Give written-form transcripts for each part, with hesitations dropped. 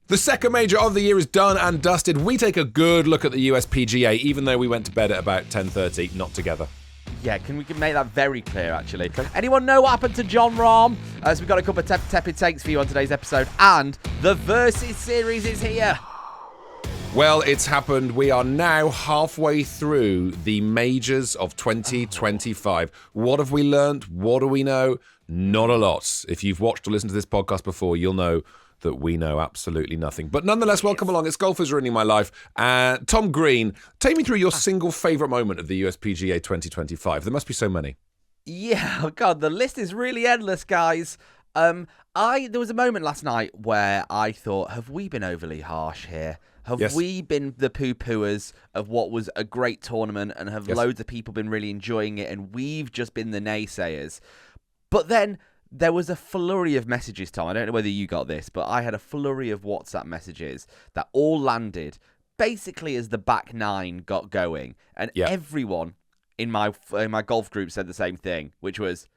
The second major of the year is done and dusted. We take a good look at the USPGA, even though we went to bed at about 10:30, not together. Yeah, we can make that very clear, actually. Okay. Anyone know what happened to Jon Rahm? So we've got a couple of tepid takes for you on today's episode, and the Versus Series is here. Well, it's happened. We are now halfway through the majors of 2025. What have we learned? What do we know? Not a lot. If you've watched or listened to this podcast before, you'll know that we know absolutely nothing. But nonetheless, welcome along. It's Golf is Ruining My Life. Tom Green, take me through your single favourite moment of the USPGA 2025. There must be so many. Yeah, oh God, the list is really endless, guys. There was a moment last night where I thought, have we been overly harsh here? Have we been the poo-pooers of what was a great tournament, and have loads of people been really enjoying it, and we've just been the naysayers? But then there was a flurry of messages, Tom. I don't know whether you got this, but I had a flurry of WhatsApp messages that all landed basically as the back nine got going. And everyone in my golf group said the same thing, which was,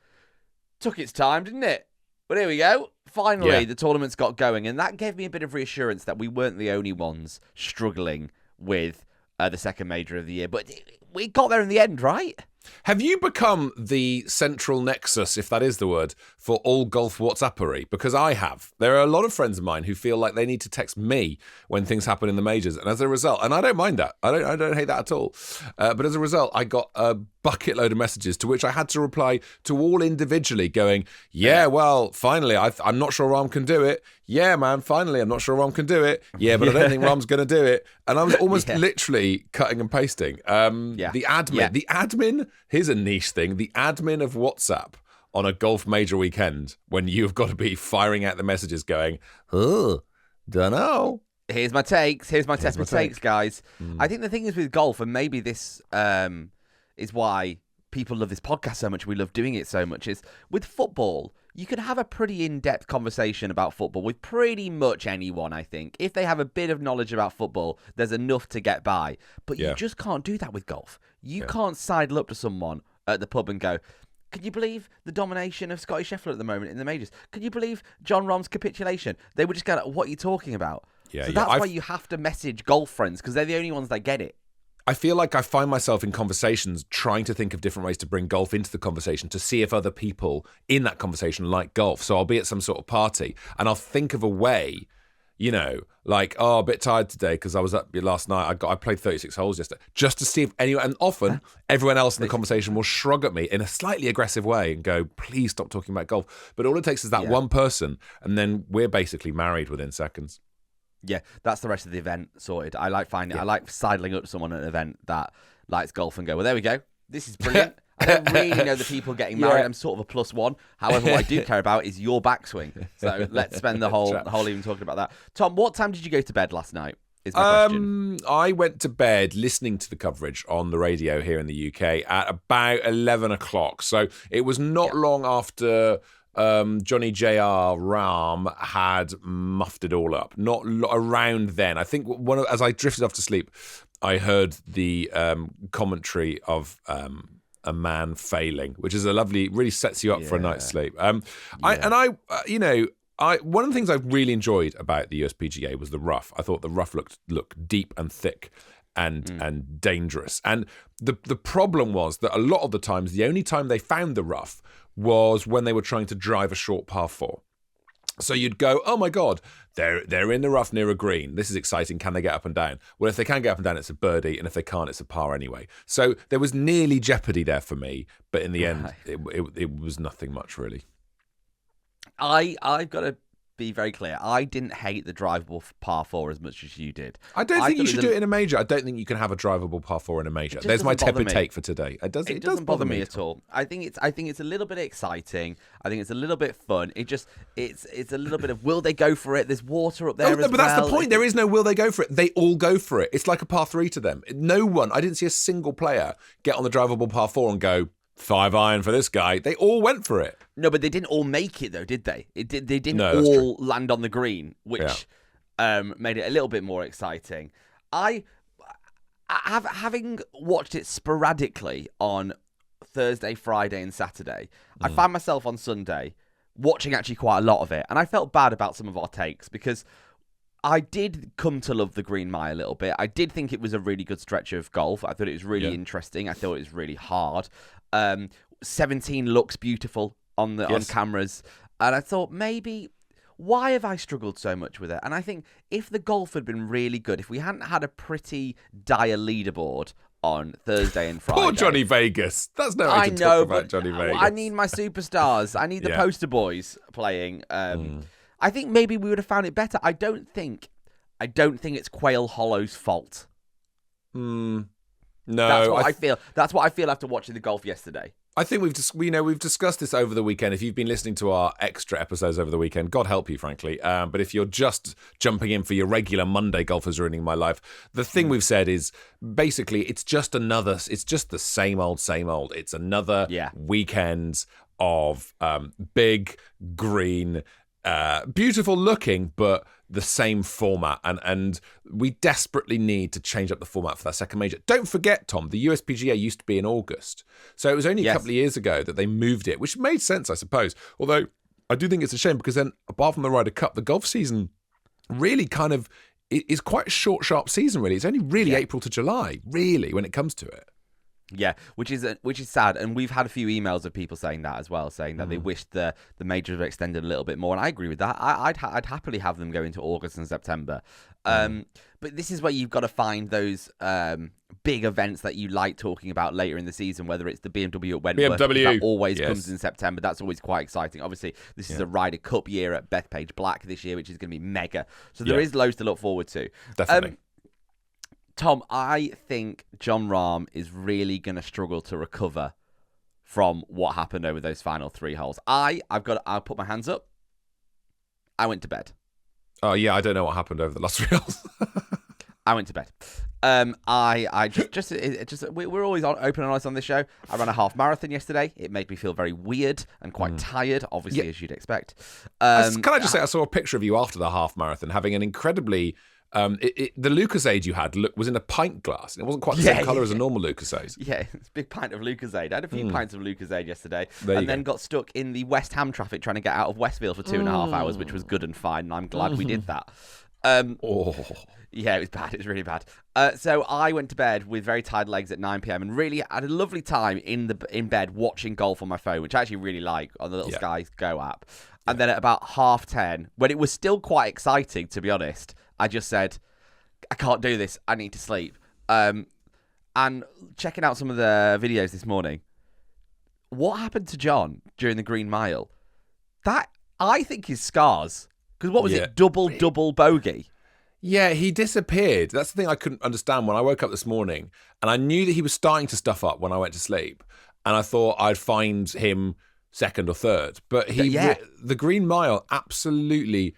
took its time, didn't it? But here we go. Finally, the tournament's got going. And that gave me a bit of reassurance that we weren't the only ones struggling with the second major of the year. But we got there in the end, right? Have you become the central nexus, if that is the word, for all golf WhatsAppery? Because I have. There are a lot of friends of mine who feel like they need to text me when things happen in the majors. And as a result, and I don't mind that. I don't hate that at all. But as a result, I got a bucket load of messages to which I had to reply to all individually going, yeah, well, finally, I'm not sure Rahm can do it. Yeah, man, finally, I'm not sure Rahm can do it. Yeah, but I don't think Rahm's going to do it. And I was almost literally cutting and pasting. The admin, here's a niche thing, the admin of WhatsApp on a golf major weekend when you've got to be firing out the messages going, oh, dunno. Here's my takes, guys. I think the thing is with golf, and maybe this is why people love this podcast so much, we love doing it so much, is with football, you can have a pretty in-depth conversation about football with pretty much anyone, I think. If they have a bit of knowledge about football, there's enough to get by. But you just can't do that with golf. You can't sidle up to someone at the pub and go, can you believe the domination of Scottie Scheffler at the moment in the majors? Can you believe Jon Rahm's capitulation? They would just go, what are you talking about? So that's why you have to message golf friends, because they're the only ones that get it. I feel like I find myself in conversations trying to think of different ways to bring golf into the conversation to see if other people in that conversation like golf. So I'll be at some sort of party and I'll think of a way, you know, like, oh, a bit tired today because I was up last night. I played 36 holes yesterday, just to see if anyone, and often everyone else in the conversation will shrug at me in a slightly aggressive way and go, please stop talking about golf. But all it takes is that one person, and then we're basically married within seconds. Yeah, that's the rest of the event sorted. I like sidling up to someone at an event that likes golf and go, well, there we go. This is brilliant. I don't really know the people getting married. I'm sort of a +1. However, what I do care about is your backswing. So let's spend the whole evening talking about that. Tom, what time did you go to bed last night? Is my question. I went to bed listening to the coverage on the radio here in the UK at about 11 o'clock. So it was not long after Johnny J.R. Rahm had muffed it all up. Not around then. I think as I drifted off to sleep, I heard the commentary of a man failing, which is a lovely, really sets you up for a night's sleep. One of the things I really enjoyed about the USPGA was the rough. I thought the rough looked deep and thick and dangerous. And the problem was that a lot of the times, the only time they found the rough was when they were trying to drive a short par 4. So you'd go, oh my God, they're in the rough near a green. This is exciting. Can they get up and down? Well, if they can get up and down, it's a birdie. And if they can't, it's a par anyway. So there was nearly jeopardy there for me. But in the end, it was nothing much, really. I've got to be very clear. I didn't hate the drivable par 4 as much as you did. I don't think you should do it in a major. I don't think you can have a drivable par 4 in a major. There's my tepid take for today. It doesn't bother me at all. I think it's a little bit exciting. I think it's a little bit fun. It's a little bit of, will they go for it? There's water up there but that's the point. There is no will they go for it. They all go for it. It's like a par 3 to them. I didn't see a single player get on the drivable par 4 and go, 5 iron for this guy. They all went for it. No, but they didn't all make it, though, did they? They didn't all land on the green, which made it a little bit more exciting. Having watched it sporadically on Thursday, Friday, and Saturday, I found myself on Sunday watching actually quite a lot of it, and I felt bad about some of our takes because I did come to love the Green Mile a little bit. I did think it was a really good stretch of golf. I thought it was really interesting. I thought it was really hard. 17 looks beautiful on cameras. And I thought, maybe, why have I struggled so much with it? And I think if the golf had been really good, if we hadn't had a pretty dire leaderboard on Thursday and Friday. Poor Johnny Vegas. That's no way to talk about Johnny Vegas. I need my superstars. I need the poster boys playing. I think maybe we would have found it better. I don't think it's Quail Hollow's fault. No, that's what I feel. That's what I feel after watching the golf yesterday. I think we've discussed this over the weekend. If you've been listening to our extra episodes over the weekend, God help you, frankly. But if you're just jumping in for your regular Monday Golfers Ruining My Life, the thing we've said is basically it's just the same old. It's another weekend of big green. Beautiful looking, but the same format, and we desperately need to change up the format for that second major. Don't forget, Tom, the USPGA used to be in August, so it was only a couple of years ago that they moved it, which made sense, I suppose. Although I do think it's a shame because then, apart from the Ryder Cup, the golf season really kind of is quite a short, sharp season. Really, it's only really April to July, really, when it comes to it. Yeah, which is sad, and we've had a few emails of people saying that as well, saying that they wished the majors were extended a little bit more, and I agree with that. I'd happily have them go into August and September, but this is where you've got to find those big events that you like talking about later in the season, whether it's the BMW at Wentworth, that always comes in September. That's always quite exciting. Obviously, this is a Ryder Cup year at Bethpage Black this year, which is going to be mega. So there is loads to look forward to. Definitely. Tom, I think Jon Rahm is really going to struggle to recover from what happened over those final 3 holes. I'll put my hands up. I went to bed. Oh yeah, I don't know what happened over the last 3 holes. I went to bed. We're always open and honest on this show. I ran a half marathon yesterday. It made me feel very weird and quite tired, obviously, as you'd expect. Can I just say, I saw a picture of you after the half marathon having an incredibly. The Lucozade you had was in a pint glass, and it wasn't quite the same colour as a normal Lucozade. Yeah, it's a big pint of Lucozade. I had a few pints of Lucozade yesterday, and then got stuck in the West Ham traffic trying to get out of Westfield for 2.5 hours, which was good and fine, and I'm glad we did that. Yeah, it was bad. It was really bad. So I went to bed with very tired legs at 9 p.m. and really had a lovely time in bed watching golf on my phone, which I actually really like on the little Sky Go app. And then at about 10:30, when it was still quite exciting, to be honest, I just said, I can't do this. I need to sleep. And checking out some of the videos this morning, what happened to John during the Green Mile? That, I think, is scars. Because what was it? Double bogey. Yeah, he disappeared. That's the thing I couldn't understand when I woke up this morning. And I knew that he was starting to stuff up when I went to sleep. And I thought I'd find him second or third. But the Green Mile absolutely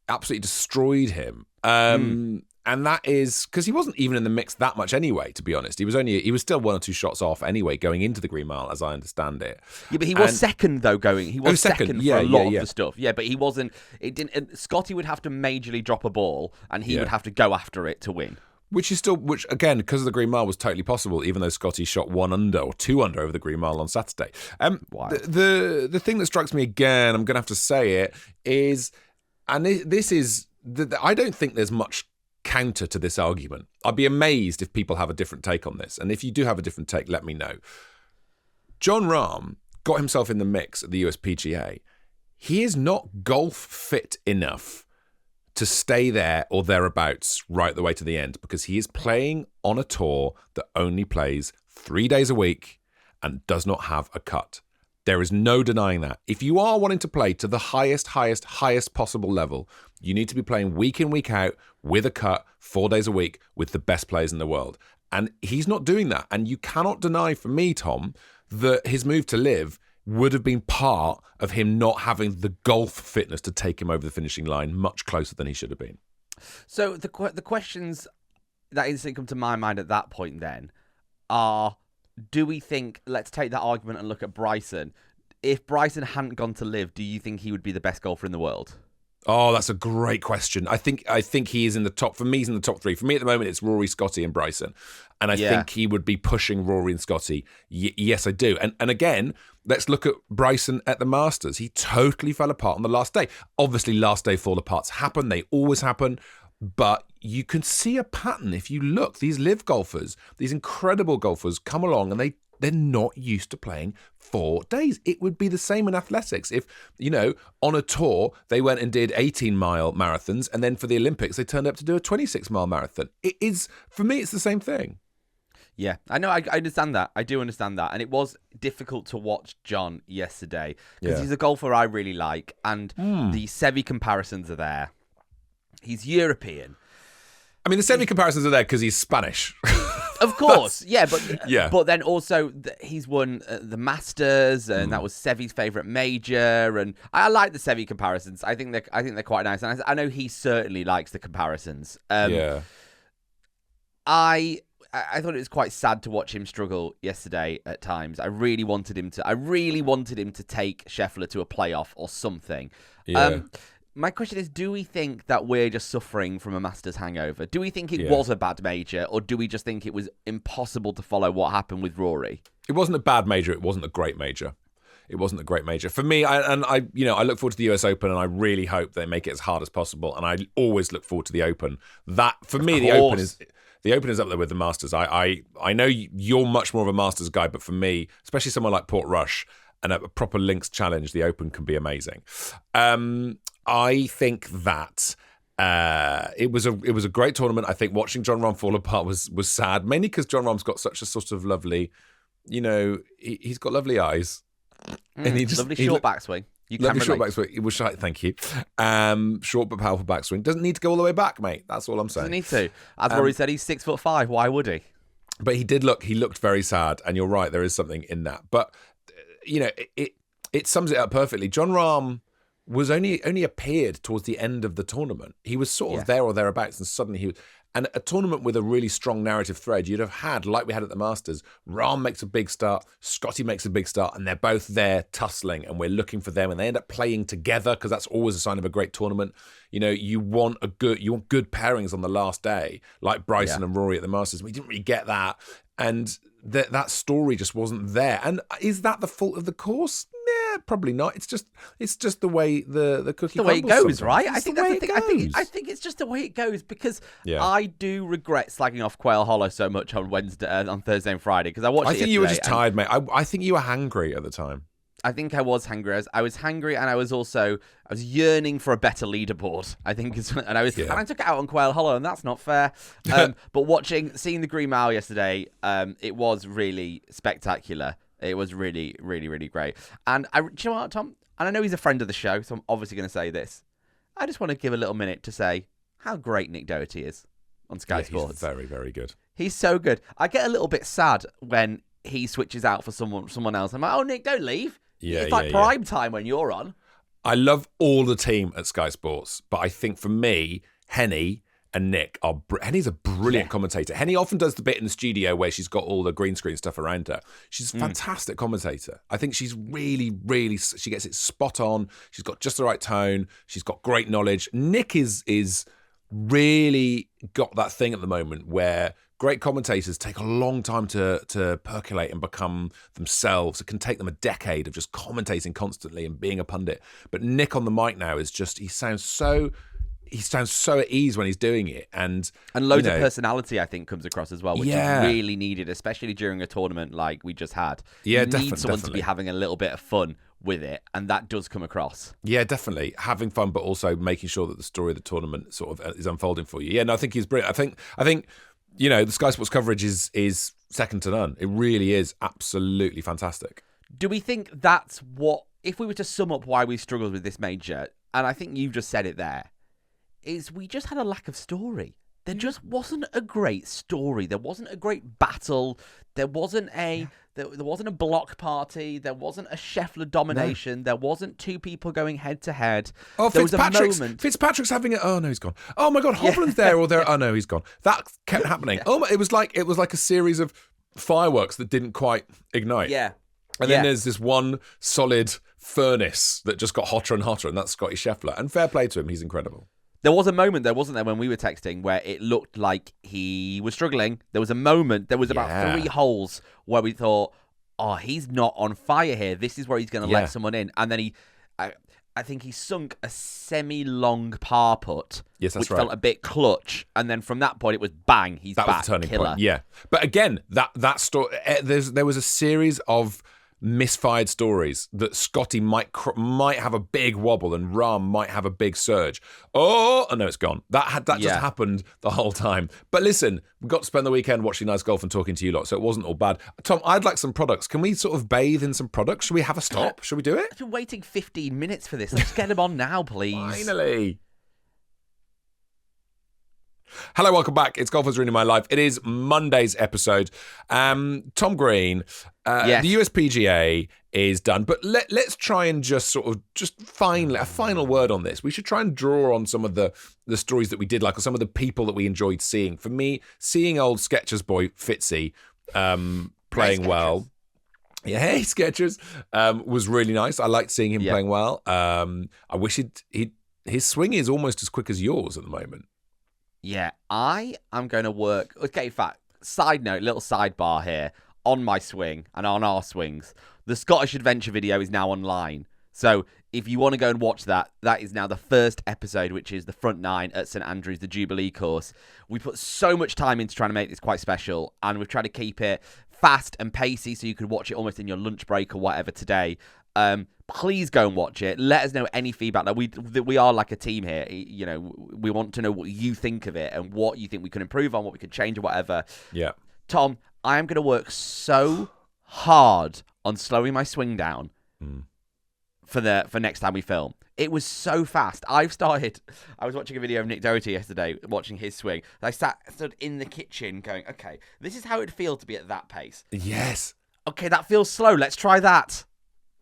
destroyed him. And that is because he wasn't even in the mix that much anyway, to be honest. He was still 1 or 2 shots off anyway going into the Green Mile, as I understand it. Yeah, but he was second though going. He was second for a lot of the stuff. Yeah, but he wasn't. It didn't. Scottie would have to majorly drop a ball, and he would have to go after it to win. Which again, because of the Green Mile, was totally possible, even though Scottie shot 1 under or 2 under over the Green Mile on Saturday. The thing that strikes me again, I'm going to have to say it, is, and this is, I don't think there's much counter to this argument. I'd be amazed if people have a different take on this. And if you do have a different take, let me know. Jon Rahm got himself in the mix at the USPGA. He is not golf fit enough to stay there or thereabouts right the way to the end, because he is playing on a tour that only plays 3 days a week and does not have a cut. There is no denying that. If you are wanting to play to the highest possible level, you need to be playing week in, week out with a cut 4 days a week with the best players in the world. And he's not doing that. And you cannot deny, for me, Tom, that his move to live would have been part of him not having the golf fitness to take him over the finishing line much closer than he should have been. So the questions that instantly come to my mind at that point then are, do we think, let's take that argument and look at Bryson. If Bryson hadn't gone to live, do you think he would be the best golfer in the world? Oh, that's a great question. I think he is in the top. For me, he's in the top 3. For me at the moment, it's Rory, Scottie, and Bryson. And I think he would be pushing Rory and Scottie. Yes, I do. And again, let's look at Bryson at the Masters. He totally fell apart on the last day. Obviously, last day fall aparts happen. They always happen. But you can see a pattern if you look. These live golfers, these incredible golfers come along and they're not used to playing 4 days. It would be the same in athletics. If, on a tour, they went and did 18-mile marathons, and then for the Olympics, they turned up to do a 26-mile marathon. It is, for me, it's the same thing. Yeah, I know. I understand that. I do understand that. And it was difficult to watch Jon yesterday because he's a golfer I really like, and the Seve comparisons are there. He's European. I mean, the Seve comparisons are there because he's Spanish. Of course, but then also he's won the Masters, and that was Seve's favourite major, and I like the Seve comparisons. I think they're quite nice, and I know he certainly likes the comparisons. I thought it was quite sad to watch him struggle yesterday at times. I really wanted him to take Scheffler to a playoff or something. Yeah. My question is, do we think that we're just suffering from a Masters hangover? Do we think it was a bad major, or do we just think it was impossible to follow what happened with Rory? It wasn't a bad major. It wasn't a great major. For me. I look forward to the US Open, and I really hope they make it as hard as possible. And I always look forward to the Open. That for me, the Open is up there with the Masters. I know you're much more of a Masters guy, but for me, especially someone like Portrush and a proper links challenge, the Open can be amazing. I think that it was a great tournament. I think watching Jon Rahm fall apart was sad, mainly because Jon Rahm's got such a sort of lovely, he's got lovely eyes, and lovely short backswing. Lovely short backswing. It was shy, thank you. Short but powerful backswing. Doesn't need to go all the way back, mate. That's all I'm saying. Doesn't need to. As Rory said, he's 6'5". Why would he? But he looked very sad, and you're right. There is something in that. But it sums it up perfectly. Jon Rahm was only appeared towards the end of the tournament. He was sort of there or thereabouts, and suddenly he was. And a tournament with a really strong narrative thread, you'd have had, like we had at the Masters, Rahm makes a big start, Scottie makes a big start, and they're both there tussling, and we're looking for them, and they end up playing together because that's always a sign of a great tournament. You want good pairings on the last day, like Bryson and Rory at the Masters. We didn't really get that, and that story just wasn't there. And is that the fault of the course? Nah, probably not. It's just the way the cookie. The way it goes, sometimes. right? I think that's the thing. I think it's just the way it goes because I do regret slagging off Quail Hollow so much on Thursday and Friday because I watched. I think you were just tired, mate. I think you were hangry at the time. I think I was hungry. I was hungry, and I was yearning for a better leaderboard. I think, and I took it out on Quail Hollow, and that's not fair. But seeing the Green Mile yesterday, it was really spectacular. It was really, really, really great. And do you know what, Tom? And I know he's a friend of the show, so I'm obviously going to say this. I just want to give a little minute to say how great Nick Doherty is on Sky Sports. He's very, very good. He's so good. I get a little bit sad when he switches out for someone else. I'm like, oh, Nick, don't leave. It's like prime time when you're on. I love all the team at Sky Sports, but I think for me, Henny and Nick are... Henny's a brilliant commentator. Henny often does the bit in the studio where she's got all the green screen stuff around her. She's a fantastic commentator. I think she's really, really... She gets it spot on. She's got just the right tone. She's got great knowledge. Nick is really got that thing at the moment where... Great commentators take a long time to percolate and become themselves. It can take them a decade of just commentating constantly and being a pundit. But Nick on the mic now is just, he sounds so at ease when he's doing it. And loads of personality, I think, comes across as well, which is really needed, especially during a tournament like we just had. Yeah, you need someone to be having a little bit of fun with it, and that does come across. Yeah, definitely. Having fun, but also making sure that the story of the tournament sort of is unfolding for you. Yeah, no, I think he's brilliant. I think the Sky Sports coverage is second to none. It really is absolutely fantastic. Do we think that's what, if we were to sum up why we struggled with this major, and I think you've just said it there, is we just had a lack of story. There just wasn't a great story. There wasn't a great battle. There wasn't a block party. There wasn't a Scheffler domination. No. There wasn't two people going head to head. Oh, Fitzpatrick's having it. Oh no, he's gone. Oh my God, Hovland's there or there. Oh no, he's gone. That kept happening. Oh, it was like a series of fireworks that didn't quite ignite. Yeah. And then there's this one solid furnace that just got hotter and hotter, and that's Scottie Scheffler. And fair play to him, he's incredible. There was a moment, wasn't there, when we were texting where it looked like he was struggling. There was a moment, there was about 3 holes where we thought, oh, he's not on fire here. This is where he's going to let someone in. And then I I think he sunk a semi-long par putt, yes, that's which right. felt a bit clutch, and then from that point it was bang, he's that back, was the turning killer. point. Yeah, but again, that story. There was a series of misfired stories that Scottie might have a big wobble and Rahm might have a big surge. Oh no, it's gone. That just happened the whole time. But listen, we got to spend the weekend watching nice golf and talking to you lot, so it wasn't all bad. Tom, I'd like some products. Can we sort of bathe in some products? Should we have a stop? Should we do it? I've been waiting 15 minutes for this. Let's get them on now, please. Finally. Hello, welcome back. It's Golf Has Ruined My Life. It is Monday's episode. Tom Green, yes. The USPGA is done, but let's try and just find a final word on this. We should try and draw on some of the stories that we did like, or some of the people that we enjoyed seeing. For me, seeing old Skechers boy Fitzy playing well. Yeah, hey, Skechers was really nice. I liked seeing him playing well. I wish his swing is almost as quick as yours at the moment. Yeah, I am going to work. Okay, in fact, side note, little sidebar here on my swing and on our swings. The Scottish Adventure video is now online. So if you want to go and watch that, that is now the first episode, which is the front nine at St Andrews, the Jubilee course. We put so much time into trying to make this quite special, and we've tried to keep it fast and pacey so you could watch it almost in your lunch break or whatever today. Please go and watch it. Let us know any feedback. Like we are like a team here. You know, we want to know what you think of it and what you think we can improve on, what we could change or whatever. Yeah. Tom, I am going to work so hard on slowing my swing down for next time we film. It was so fast. I was watching a video of Nick Doherty yesterday, watching his swing. I stood in the kitchen going, okay, this is how it'd feel to be at that pace. Yes. Okay, that feels slow. Let's try that.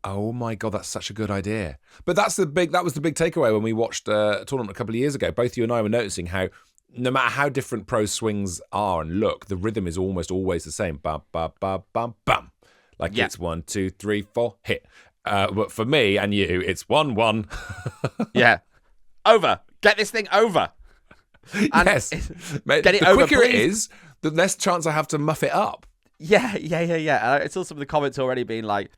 Oh my God, that's such a good idea. But that was the big takeaway when we watched a tournament a couple of years ago. Both you and I were noticing how no matter how different pro swings are and look, the rhythm is almost always the same. Bum, bum, bum, bum, bum. Like it's 1, 2, 3, 4, hit. But for me and you, it's 1, 1. Yeah. Over. Get this thing over. And yes. Get it the over, quicker please. it is, the less chance I have to muff it up. Yeah. I saw some of the comments already being like,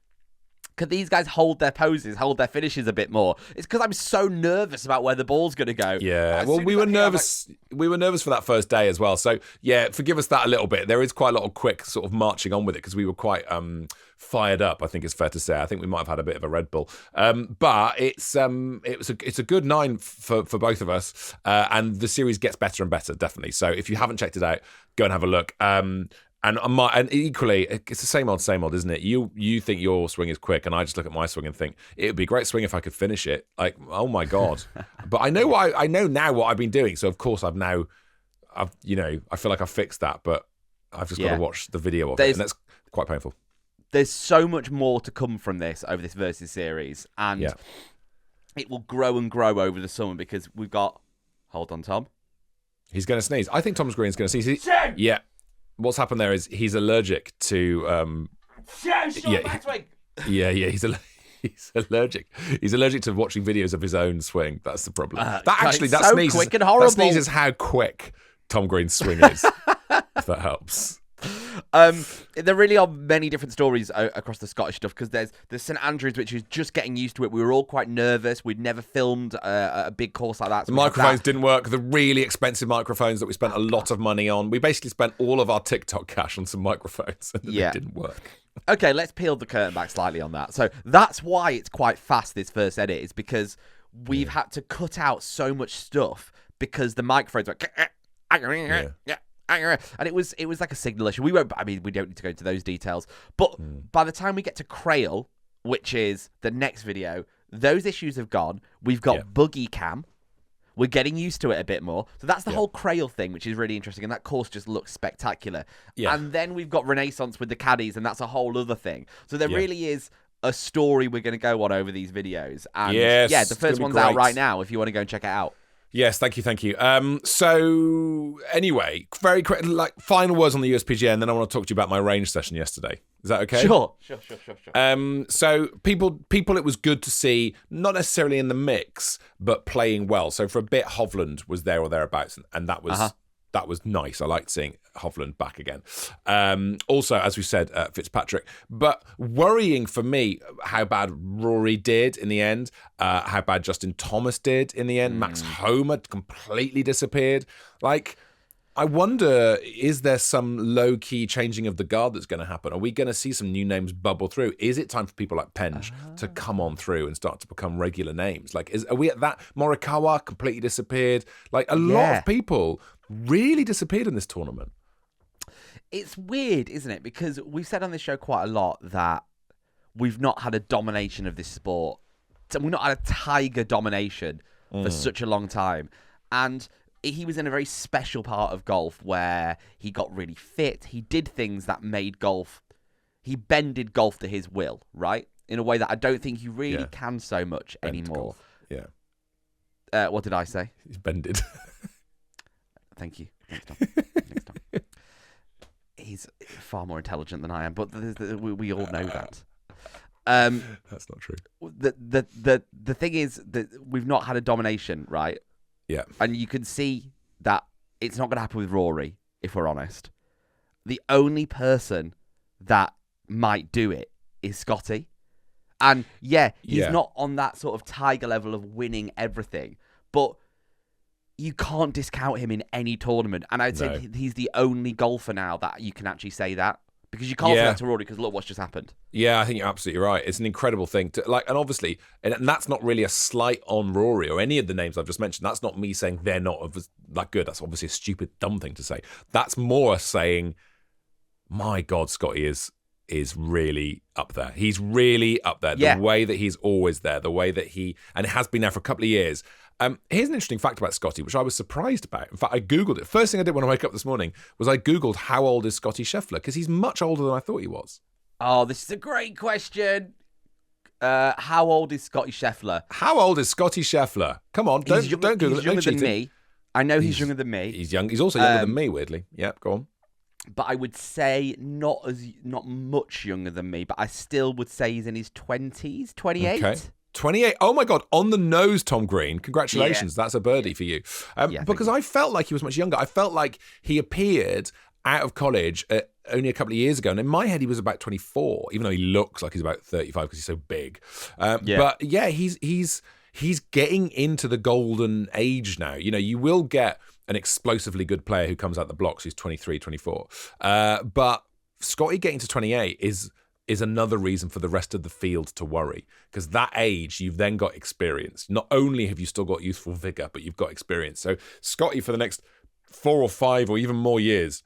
could these guys hold their poses, hold their finishes a bit more? It's because I'm so nervous about where the ball's going to go. Yeah, well, we were nervous. We were nervous for that first day as well. So, yeah, forgive us that a little bit. There is quite a lot of quick sort of marching on with it because we were quite fired up, I think it's fair to say. I think we might have had a bit of a Red Bull. But it's a good 9 for both of us. And the series gets better and better, definitely. So if you haven't checked it out, go and have a look. And equally, it's the same old, isn't it? You think your swing is quick, and I just look at my swing and think it would be a great swing if I could finish it. Like, oh my God! But I know now what I've been doing. So of course I feel like I've fixed that, but I've just got to watch the video of it, and that's quite painful. There's so much more to come from this over this Versus series, and it will grow and grow over the summer because we've got. Hold on, Tom. He's going to sneeze. I think Thomas Green's going to sneeze. Yeah. What's happened there is he's allergic to. He's allergic. He's allergic to watching videos of his own swing. That's the problem. That sneeze quick and horrible. That sneeze is how quick Tom Green's swing is. If that helps. There really are many different stories across the Scottish stuff because there's St Andrews, which is just getting used to it. We were all quite nervous. We'd never filmed a big course like that. So the microphones didn't work. The really expensive microphones that we spent a lot of money on. We basically spent all of our TikTok cash on some microphones and they didn't work. Okay, let's peel the curtain back slightly on that. So that's why it's quite fast, this first edit, is because we've had to cut out so much stuff because the microphones were... And it was like a signal issue. We don't need to go into those details. But by the time we get to Crail, which is the next video, those issues have gone. We've got Buggy Cam. We're getting used to it a bit more. So that's the whole Crail thing, which is really interesting. And that course just looks spectacular. Yeah. And then we've got Renaissance with the caddies, and that's a whole other thing. So there really is a story we're going to go on over these videos. And the first one's out right now if you want to go and check it out. Yes, thank you. So anyway, very quick, like final words on the USPGA, and then I want to talk to you about my range session yesterday. Is that okay? Sure. So people, it was good to see, not necessarily in the mix, but playing well. So for a bit, Hovland was there or thereabouts, and that was that was nice. I liked seeing Hovland back again. Also, as we said, Fitzpatrick. But worrying for me, how bad Rory did in the end, how bad Justin Thomas did in the end. Max Homa completely disappeared. Like, I wonder, is there some low-key changing of the guard that's going to happen? Are we going to see some new names bubble through? Is it time for people like Penge to come on through and start to become regular names? Like, are we at that? Morikawa completely disappeared. Like, a lot of people really disappeared in this tournament. It's weird, isn't it? Because we've said on this show quite a lot that we've not had a domination of this sport. We've not had a Tiger domination for such a long time. And he was in a very special part of golf where he got really fit. He did things that made golf... He bended golf to his will, right? In a way that I don't think you really can so much anymore. Golf. Yeah. What did I say? He's bended. Thank you. Thanks, Tom. He's far more intelligent than I am, but we all know that. That's not true. The thing is that we've not had a domination, right? Yeah. And you can see that it's not going to happen with Rory, if we're honest. The only person that might do it is Scottie. And he's not on that sort of Tiger level of winning everything, but you can't discount him in any tournament. And I'd say he's the only golfer now that you can actually say that. Because you can't say that to Rory because look what's just happened. Yeah, I think you're absolutely right. It's an incredible thing to like, and obviously, and that's not really a slight on Rory or any of the names I've just mentioned. That's not me saying they're not that good. That's obviously a stupid, dumb thing to say. That's more saying, my God, Scottie is really up there. He's really up there. The way that he's always there, the way that and it has been there for a couple of years. Here's an interesting fact about Scottie, which I was surprised about. In fact, I Googled it. First thing I did when I woke up this morning was I Googled how old is Scottie Scheffler, because he's much older than I thought he was. Oh, this is a great question. How old is Scottie Scheffler? How old is Scottie Scheffler? Come on, don't Google it. He's younger than me. I know he's younger than me. He's young. He's also younger than me, weirdly. Yep, go on. But I would say not much younger than me, but I still would say he's in his 20s, 28. Okay. 28. Oh my God, on the nose, Tom Green. Congratulations. That's a birdie for you. Because I felt like he was much younger. I felt like he appeared out of college only a couple of years ago. And in my head, he was about 24, even though he looks like he's about 35 because he's so big. But he's getting into the golden age now. You know, you will get an explosively good player who comes out the blocks who's 23, 24. But Scottie getting to 28 is another reason for the rest of the field to worry, because that age, you've then got experience. Not only have you still got youthful vigor, but you've got experience. So Scottie, for the next 4 or 5 or even more years,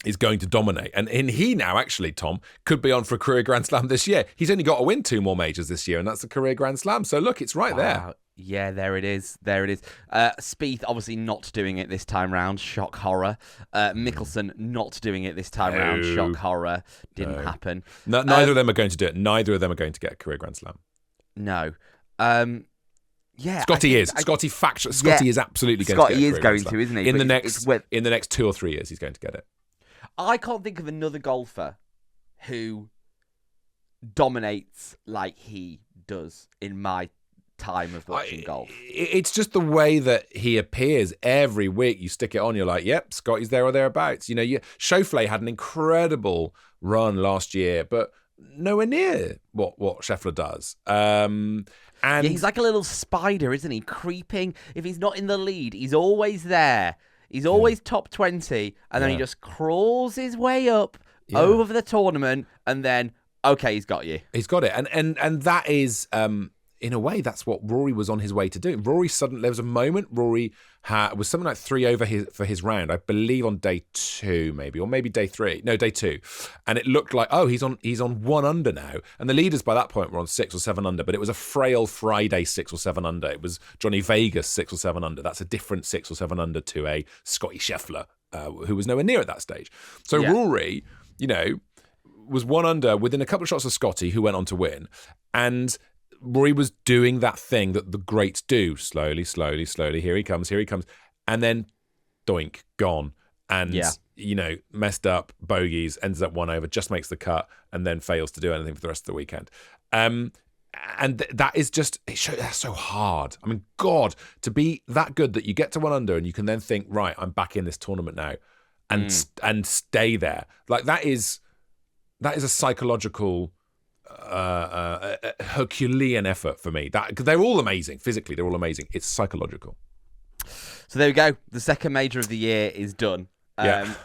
is going to dominate. And he now, actually, Tom, could be on for a career Grand Slam this year. He's only got to win 2 more majors this year, and that's a career Grand Slam. So look, it's right there. Yeah, there it is. Spieth obviously not doing it this time round. Shock horror. Mickelson not doing it this time round. Shock horror. Didn't happen. No, neither of them are going to do it. Neither of them are going to get a career Grand Slam. No. Scottie is. Scottie is absolutely going to get a career Grand Slam. Scottie is going to, isn't he? In the next 2 or 3 years, he's going to get it. I can't think of another golfer who dominates like he does in my time of watching golf. It's just the way that he appears every week. You stick it on, you're like, yep, Scottie's there or thereabouts. You know, Schauffele had an incredible run last year, but nowhere near what Scheffler does. And he's like a little spider, isn't he? Creeping. If he's not in the lead, he's always there. He's always top 20, and then he just crawls his way up over the tournament, and then, okay, he's got you. He's got it. And that is, in a way, that's what Rory was on his way to do. There was a moment Rory was something like 3 over for his round, I believe on day 2 maybe, or maybe day 3. No, day 2. And it looked like, he's on 1 under now. And the leaders by that point were on 6 or 7 under, but it was a frail Friday 6 or 7 under. It was Johnny Vegas 6 or 7 under. That's a different 6 or 7 under to a Scottie Scheffler, who was nowhere near at that stage. So Rory, was 1 under within a couple of shots of Scottie, who went on to win. And Rory was doing that thing that the greats do. Slowly, slowly, slowly. Here he comes. And then, doink, gone. And, messed up, bogeys, ends up 1 over, just makes the cut, and then fails to do anything for the rest of the weekend. And And that is just, that's so hard. I mean, God, to be that good that you get to 1 under and you can then think, right, I'm back in this tournament now, and stay there. Like that is a psychological Herculean effort for me. That, 'cause they're all amazing physically, they're all amazing. It's psychological. So there we go. The second major of the year is done.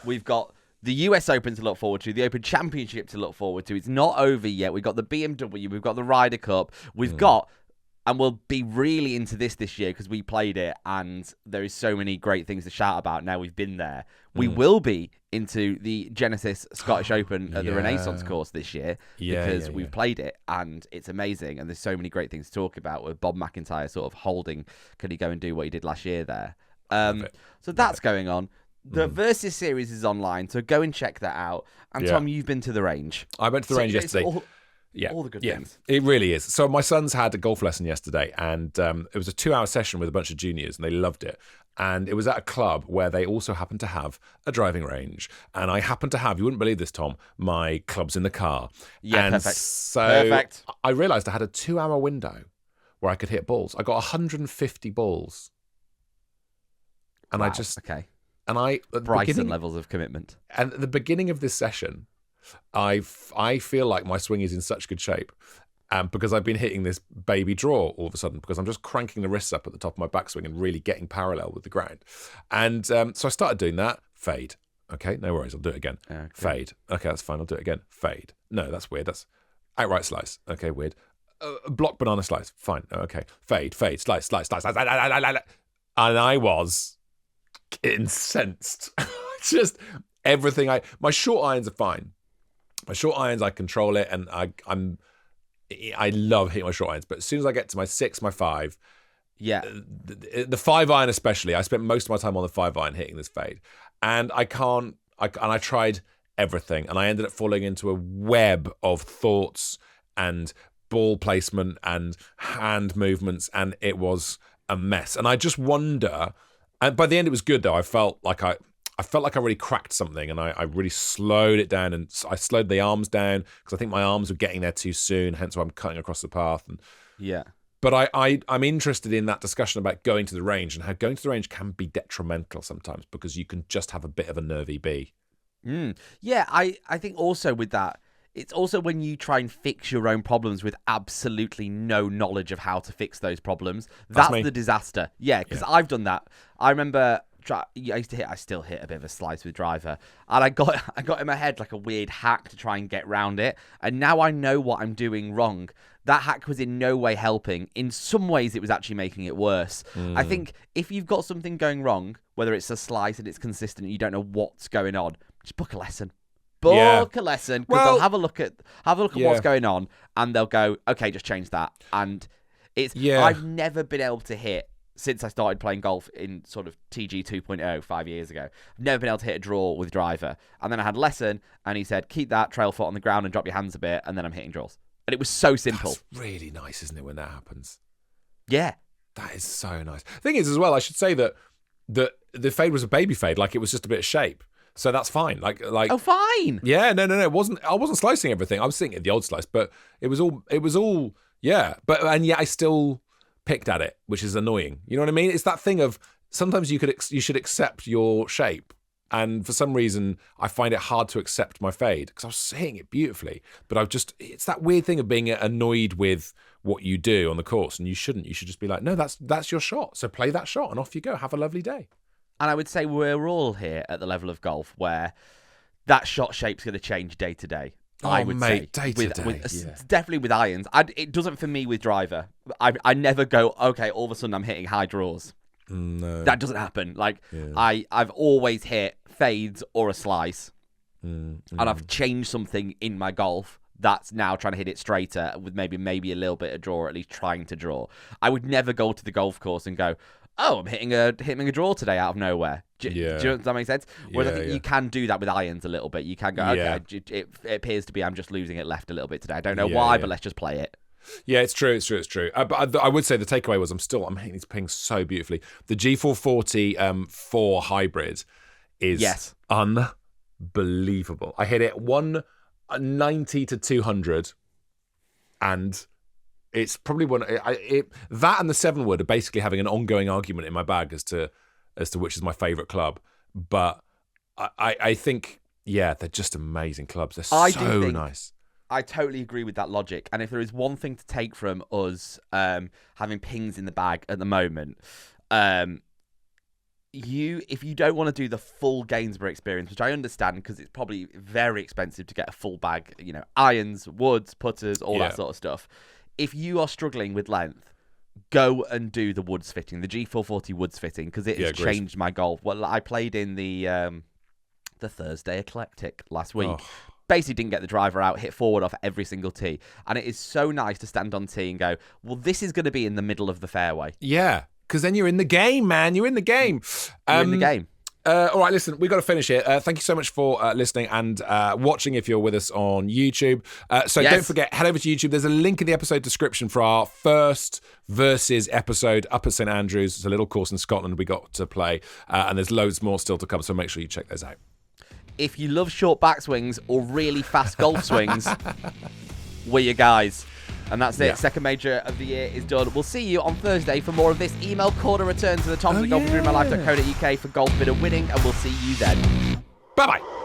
We've got the US Open to look forward to, the Open Championship to look forward to. It's not over yet. We've got the BMW, we've got the Ryder Cup, we've got, and we'll be really into this year because we played it, and there is so many great things to shout about now we've been there. We will be into the Genesis Scottish Open at the Renaissance course this year because we've played it, and it's amazing, and there's so many great things to talk about with Bob McIntyre sort of holding, could he go and do what he did last year there? So that's going on. The Versus Series is online, so go and check that out. And Tom, you've been to the range. I went to the range yesterday. All the good things. It really is. So my sons had a golf lesson yesterday, and it was a 2-hour session with a bunch of juniors, and they loved it. And it was at a club where they also happened to have a driving range. And I happened to have, you wouldn't believe this, Tom, my clubs in the car. Yeah, and perfect. So I realised I had a 2-hour window where I could hit balls. I got 150 balls. And wow. I just... Okay. And Bryson levels of commitment. And at the beginning of this session, I feel like my swing is in such good shape, because I've been hitting this baby draw all of a sudden, because I'm just cranking the wrists up at the top of my backswing and really getting parallel with the ground. And so I started doing that. Fade. Okay, no worries. I'll do it again. Okay. Fade. Okay, that's fine. I'll do it again. Fade. No, that's weird. That's outright slice. Okay, weird. Block banana slice. Fine. Okay. Fade. Slice. And I was incensed. Just everything. My short irons are fine. My short irons, I control it, and I love hitting my short irons. But as soon as I get to my 6, my 5, the 5 iron especially, I spent most of my time on the 5 iron hitting this fade, and I tried everything, and I ended up falling into a web of thoughts and ball placement and hand movements, and it was a mess. And I just wonder. And by the end, it was good though. I felt like I really cracked something, and I really slowed it down, and I slowed the arms down because I think my arms were getting there too soon. Hence why I'm cutting across the path. And but I'm interested in that discussion about going to the range and how going to the range can be detrimental sometimes because you can just have a bit of a nervy bee. Yeah, I think also with that, it's also when you try and fix your own problems with absolutely no knowledge of how to fix those problems. That's the disaster. Yeah, because I've done that. I remember I still hit a bit of a slice with driver, and I got in my head like a weird hack to try and get round it, and now I know what I'm doing wrong. That hack was in no way helping. In some ways, it was actually making it worse. I think if you've got something going wrong, whether it's a slice and it's consistent and you don't know what's going on, just book a lesson. Book a lesson, because they'll have a look at what's going on, and they'll go, okay, just change that. And I've never been able to hit, since I started playing golf in sort of TG 2.0 5 years ago, I've never been able to hit a draw with driver. And then I had a lesson, and he said, keep that trail foot on the ground and drop your hands a bit, and then I'm hitting draws. And it was so simple. That's really nice, isn't it, when that happens? Yeah. That is so nice. Thing is, as well, I should say that the fade was a baby fade, like it was just a bit of shape. So that's fine. Like. Oh, fine. Yeah, no. It wasn't. I wasn't slicing everything. I was thinking the old slice, but it was all. Yeah, and yet I still picked at it, which is annoying. You know what I mean? It's that thing of sometimes you should accept your shape, and for some reason I find it hard to accept my fade because I was hitting it beautifully, but it's that weird thing of being annoyed with what you do on the course, and you shouldn't. You should just be like, no, that's your shot. So play that shot, and off you go. Have a lovely day. And I would say we're all here at the level of golf where that shot shape's going to change day to day. I would say day to day. Definitely with irons. It doesn't for me with driver. I never go, okay, all of a sudden I'm hitting high draws. No. That doesn't happen. I've always hit fades or a slice, and I've changed something in my golf that's now trying to hit it straighter with maybe a little bit of draw, or at least trying to draw. I would never go to the golf course and go, oh, I'm hitting a draw today out of nowhere. Does that make sense? Whereas I think you can do that with irons a little bit. You can go, okay, it appears to be I'm just losing it left a little bit today. I don't know why, but let's just play it. Yeah, it's true. But I would say the takeaway was I'm hitting these pings so beautifully. The G440 4 hybrid is unbelievable. I hit it 190 to 200, and it's probably that and the 7 wood are basically having an ongoing argument in my bag as to which is my favourite club. But I think, yeah, they're just amazing clubs. They're so nice. I totally agree with that logic. And if there is one thing to take from us having pings in the bag at the moment, if you don't want to do the full Gainsborough experience, which I understand because it's probably very expensive to get a full bag, irons, woods, putters, all that sort of stuff. If you are struggling with length, go and do the woods fitting, the G440 woods fitting, because it has changed my golf. Well, I played in the Thursday Eclectic last week. Oh. Basically didn't get the driver out, hit forward off every single tee. And it is so nice to stand on tee and go, well, this is going to be in the middle of the fairway. Yeah, because then you're in the game, man. You're in the game. You're in the game. All right, listen, we've got to finish here. Thank you so much for listening and watching if you're with us on YouTube. Don't forget, head over to YouTube. There's a link in the episode description for our first Versus episode up at St Andrews. It's a little course in Scotland we got to play, and there's loads more still to come, so make sure you check those out. If you love short backswings or really fast golf swings, we're your guys. And that's it. Yeah. Second major of the year is done. We'll see you on Thursday for more of this. Email corner return to the Tom's Golf Dream My Life.co.uk for golf bit of winning, and we'll see you then. Bye-bye.